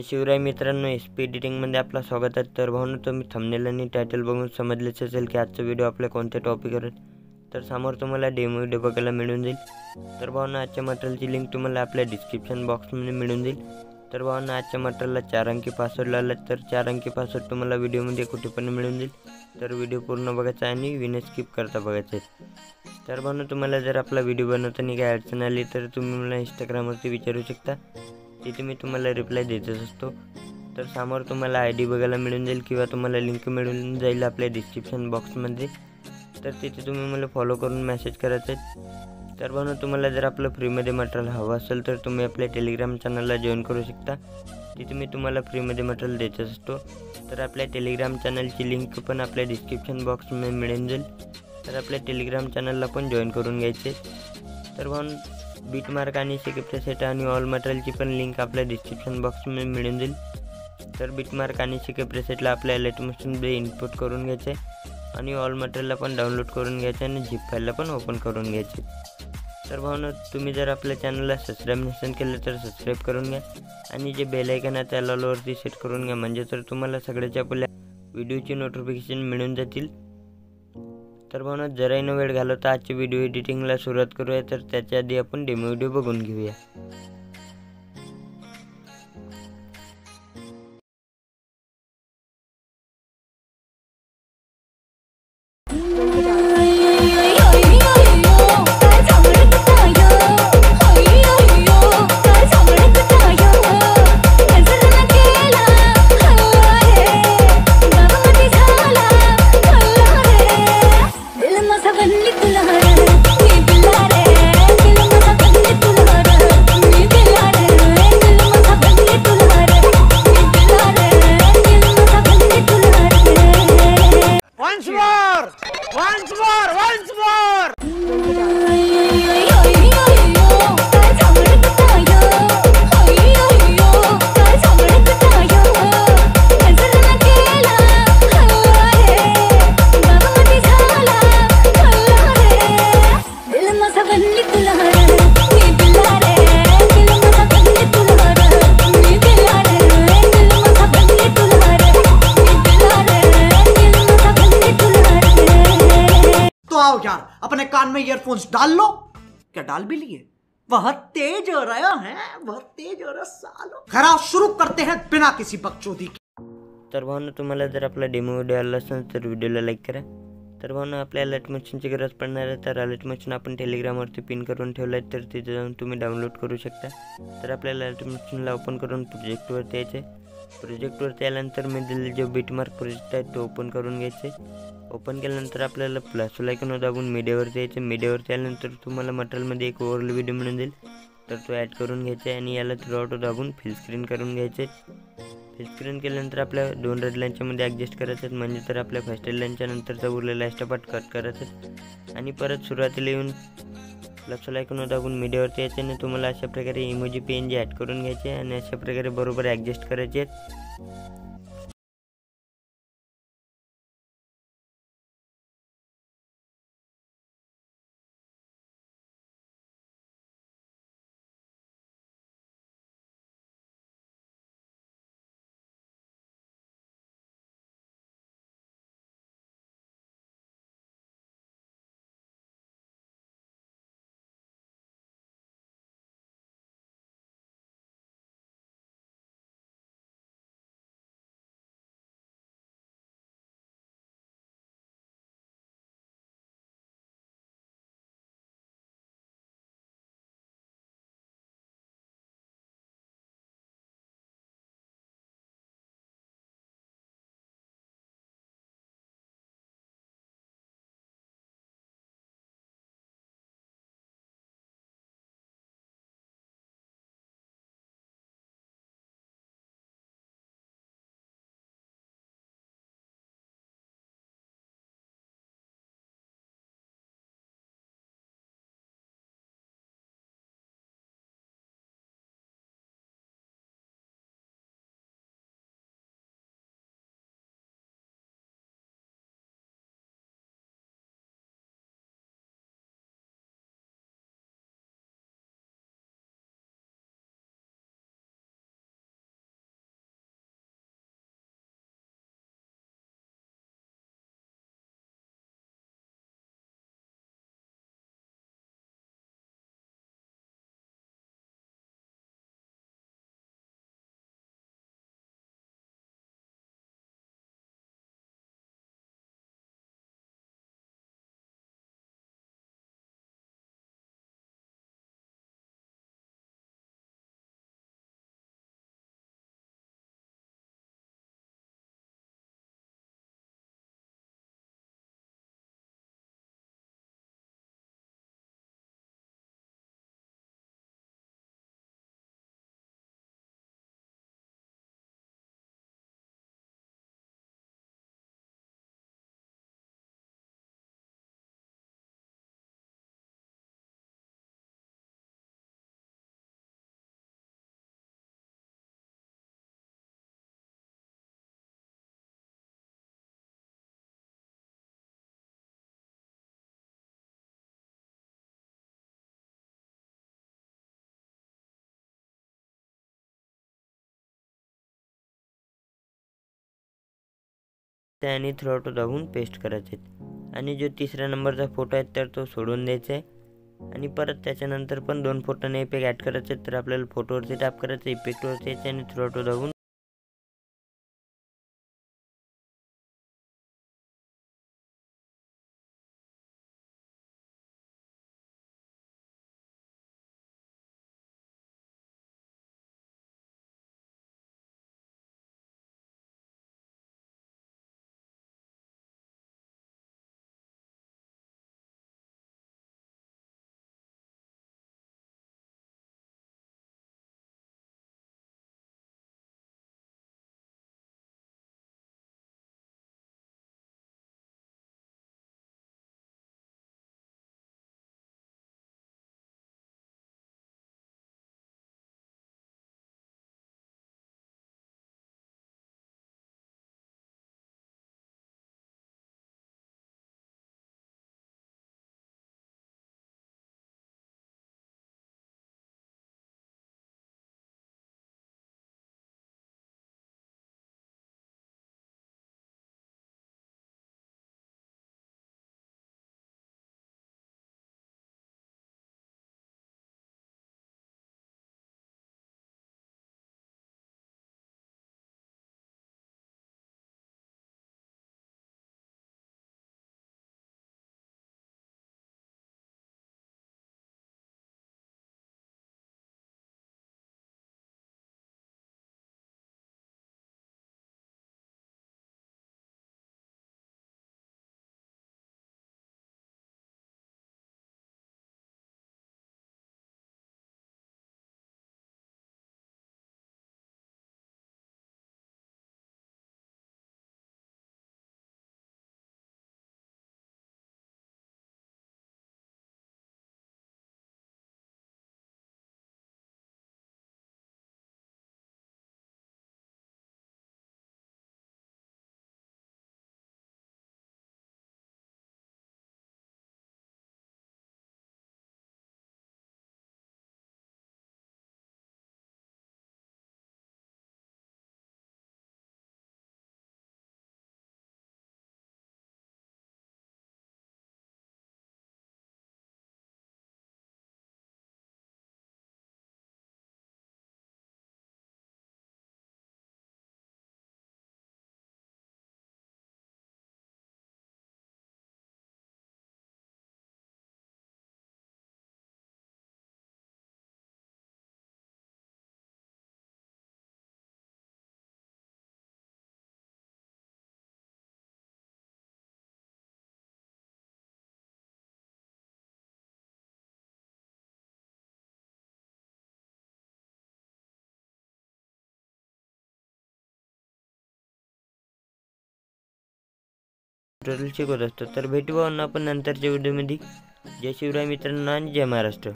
शिवराय मित्रांनो, SP एडिटिंगमध्ये आपलं स्वागत आहे. तर भावनो, तुम्ही थंबनेल आणि टायटल बघून समजलेच असेल की आजचा व्हिडिओ आपल्या कोणत्या टॉपिकवर आहे. तर समोर तुम्हाला डेमो व्हिडिओ बघायला मिळून जाईल. तर भावनो, आजच्या मटेरियलची लिंक तुम्हाला आपल्या डिस्क्रिप्शन बॉक्समध्ये मिळून जाईल. तर भावनो, आजच्या मटेरियलला 4 अंकी पासवर्ड लावला, तर 4 अंकी पासवर्ड तुम्हाला व्हिडिओमध्ये कुठे पण मिळून जाईल. तर व्हिडिओ पूर्ण बघायचा आणि विना स्किप करता बघायचा आहे. तर भावनो, तुम्हाला जर आपला व्हिडिओ बनवताना काही अडचण आली तर तुम्ही मला इंस्टाग्रामवरती विचारू शकता. तिथे मी तुम्हाला रिप्लाय देतच असतो. तर समोर तुम्हाला ID बघायला मिळून जाईल किंवा तुम्हाला लिंक मिळून जाईल आपल्या डिस्क्रिप्शन बॉक्समध्ये. तर तिथे तुम्ही मला फॉलो करून मेसेज करायचे. तर भावनो, तुम्हाला जर आपलं फ्रीमध्ये मटेरियल हवं असेल तर तुम्ही आपल्या टेलिग्राम चॅनलला जॉईन करू शकता. तिथे मी तुम्हाला फ्रीमध्ये मटेरियल देतच असतो. तर आपल्या टेलिग्राम चॅनलची लिंक पण आपल्या डिस्क्रिप्शन बॉक्समध्ये मिळून जाईल. तर आपल्या टेलिग्राम चॅनलला पण जॉईन करून घ्यायचे. तर भावनो, बीटमार्क आणि CK प्रेसेट आणि ऑल मटेरियलची पण लिंक आपल्या डिस्क्रिप्शन बॉक्समध्ये मिळून जाईल. तर बीटमार्क आणि CK प्रेसेटला आपल्या लाईटमोशनमध्ये इनपुट करून घ्यायचे आणि ऑल मटेरियलला पण डाउनलोड करून घ्यायचे आणि झिप फाईलला पण ओपन करून घ्यायचे. तर भावनो, तुम्ही जर आपल्या चॅनलला सबस्क्राईब नसेल केलं तर सबस्क्राईब करून घ्या आणि जे बेल आयकॉन आहे त्या ऑलवरती सेट करून घ्या, म्हणजे तर तुम्हाला सगळ्याच्या आपल्या व्हिडिओची नोटिफिकेशन मिळून जातील. तर भावनो, जराही न वेळ घालवता आजची व्हिडिओ एडिटिंगला सुरुवात करूया. तर त्याच्या आधी आपण डेमो व्हिडिओ बघून घेऊया. Once more! आओ यार, अपने कान में ईयरफोन्स डाल लो। क्या डाल भी लिए? बहुत तेज हो रहा है, बहुत तेज हो रहा सालो। खरा शुरू करते हैं बिना किसी बकचोदी के। तर भावनो, तुम्हाला जर आपला डेमो व्हिडिओ आला असेल तर व्हिडिओला लाईक करा. तर भावनो, आपल्या अलर्ट मशीनची गरज पडणार आहे. तर अलर्ट मशीन आपण टेलिग्रामवरती पिन करून ठेवलं आहे, तर तिथे जाऊन तुम्ही डाउनलोड करू शकता. तर आपल्याला अलर्ट मशीनला ओपन करून प्रोजेक्टवरती यायचे. प्रोजेक्टवरती आल्यानंतर मी दिलेले जो बीटमार्क प्रोजेक्ट आहे तो ओपन करून घ्यायचे. ओपन केल्यानंतर आपल्याला प्लस आयकॉन दाबून मीडियावरती यायचे. मीडियावरती आल्यानंतर तुम्हाला मटेरियलमध्ये एक ओव्हरऑल व्हिडिओ मिळून जाईल. तर तो ॲड करून घ्यायचा आणि याला थ्रू दाबून फिल स्क्रीन करून घ्यायचे. फिल स्क्रीन केल्यानंतर आपल्या 2 रेड लाईनच्यामध्ये ॲडजस्ट करायचं आहे, म्हणजे तर आपल्या फर्स्ट रेड लाईनच्या नंतरचा उरलेला एक्स्ट्रा पार्ट कट करायचं आणि परत सुरुवातीला येऊन प्लस आयकॉन दाबून मीडियावरती यायचे आणि तुम्हाला अशा प्रकारे इमोजी PNG ॲड करून घ्यायचे आणि अशा प्रकारे बरोबर ॲडजस्ट करायचे आहेत. आणि थ्रूआउट दाबून पेस्ट करायचे आहेत. आणि जो तिसऱ्या नंबरचा फोटो आहे तर तो सोडून द्यायचा आहे आणि परत त्याच्यानंतर पण 2 फोटोने इफेक्ट ॲड करायचे आहेत. तर आपल्याला फोटोवरती टॅप करायचं, इफेक्टवरती यायचं आणि थ्रूआउट दाबून ट्युटोरियल शिकवत असतो. तर भेटू भावांनो आपण नंतरच्या व्हिडिओमध्ये. जय शिवराय मित्रांनो आणि जय महाराष्ट्र.